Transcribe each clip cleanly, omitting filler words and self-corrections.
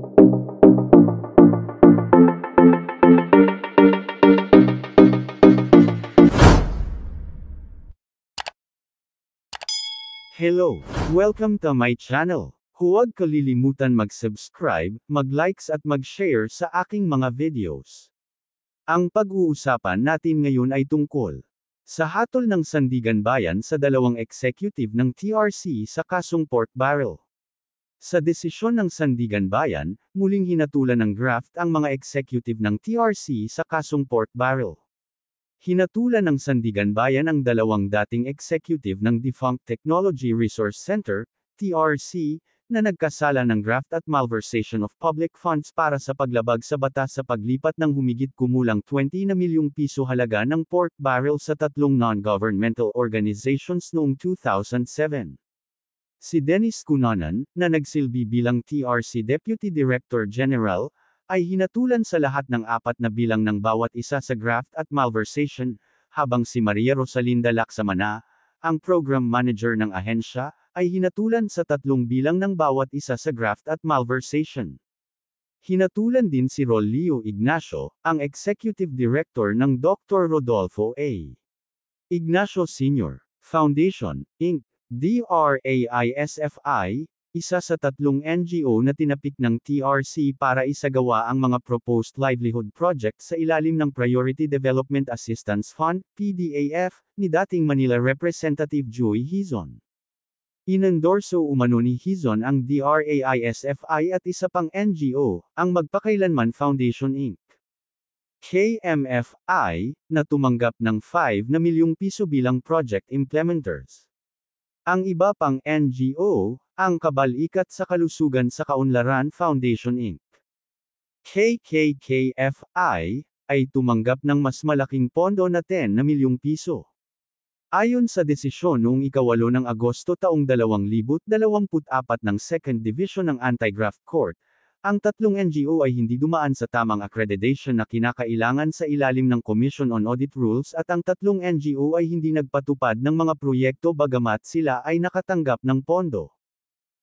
Hello! Welcome to my channel. Huwag kalilimutan mag-subscribe, mag-likes at mag-share sa aking mga videos. Ang pag-uusapan natin ngayon ay tungkol sa hatol ng Sandigan Bayan sa dalawang executive ng TRC sa kasong pork barrel. Sa desisyon ng Sandigan Bayan, muling hinatulan ng graft ang mga executive ng TRC sa kasong pork barrel. Hinatulan ng Sandigan Bayan ang dalawang dating executive ng defunct Technology Resource Center, TRC, na nagkasala ng graft at malversation of public funds para sa paglabag sa batas sa paglipat ng humigit kumulang 20 na milyong piso halaga ng pork barrel sa tatlong non-governmental organizations noong 2007. Si Dennis Cunanan, na nagsilbi bilang TRC Deputy Director General, ay hinatulan sa lahat ng 4 na bilang ng bawat isa sa graft at malversation, habang si Maria Rosalinda Laksamana, ang program manager ng ahensya, ay hinatulan sa 3 bilang ng bawat isa sa graft at malversation. Hinatulan din si Rolio Ignacio, ang executive director ng Dr. Rodolfo A. Ignacio Sr. Foundation, Inc., DRAISFI, isa sa 3 NGO na tinapik ng TRC para isagawa ang mga proposed livelihood project sa ilalim ng Priority Development Assistance Fund, PDAF, ni dating Manila Representative Joy Hizon. Inendorso umano ni Hizon ang DRAISFI at isa pang NGO, ang Magpakailanman Foundation Inc. KMFI, na tumanggap ng 5 na milyong piso bilang project implementers. Ang iba pang NGO, ang Kabal-Ikat sa Kalusugan sa Kaunlaran Foundation Inc. KKKFI, ay tumanggap ng mas malaking pondo na 10 na milyong piso. Ayon sa desisyon noong 8 ng Agosto taong 2024 ng 2nd Division ng Anti-Graft Court, ang 3 NGO ay hindi dumaan sa tamang accreditation na kinakailangan sa ilalim ng Commission on Audit Rules at ang 3 NGO ay hindi nagpatupad ng mga proyekto bagamat sila ay nakatanggap ng pondo.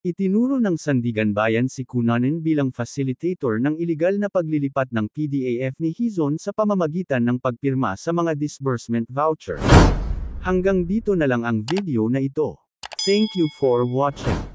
Itinuro ng Sandigan Bayan si Cunanan bilang facilitator ng iligal na paglilipat ng PDAF ni Hizon sa pamamagitan ng pagpirma sa mga disbursement voucher. Hanggang dito na lang ang video na ito. Thank you for watching.